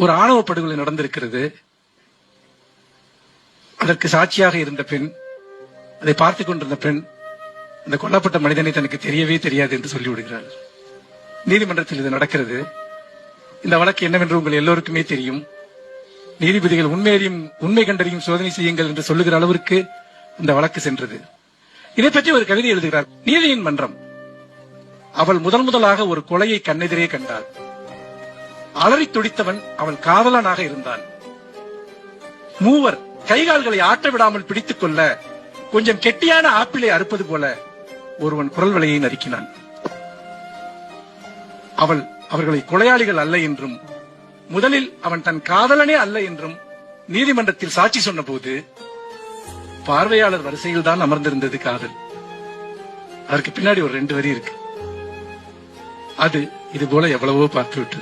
ஒரு ஆணவ படுகொலை நடந்திருக்கிறது. அதற்கு சாட்சியாக இருந்த பெண், அதை பார்த்துக் கொண்டிருந்த பெண், அந்த கொல்லப்பட்ட மனிதனை தனக்கு தெரியவே தெரியாது என்று சொல்லிவிடுகிறார். நீதிமன்றத்தில் இது நடக்கிறது. இந்த வழக்கு என்னவென்று உங்கள் எல்லோருக்குமே தெரியும். நீதிபதிகள் உண்மை கண்டறியும் சோதனை செய்யுங்கள் என்று சொல்லுகிற அளவிற்கு இந்த வழக்கு சென்றது. இதை பற்றி ஒரு கவிதை எழுதுகிறார். நீதியின் மன்றம். அவள் முதலாக ஒரு கொலையை கண்ணெதிரே கண்டாள். அலறி துடித்தவன் அவள் காதலனாக இருந்தான். மூவர் கைகால்களை ஆட்ட விடாமல் பிடித்துக் கொள்ள கொஞ்சம் கெட்டியான ஆப்பிளை அறுப்பது போல ஒருவன் குரல் வலையை நறுக்கினான். அவள் அவர்களை கொலையாளிகள் அல்ல என்றும், முதலில் அவன் தன் காதலனே அல்ல என்றும் நீதிமன்றத்தில் சாட்சி சொன்ன போது பார்வையாளர் வரிசையில் தான் அமர்ந்திருந்தது காதல். அதற்கு பின்னாடி ஒரு 2 வரி இருக்கு. அது இது போல எவ்வளவோ பார்த்து விட்டு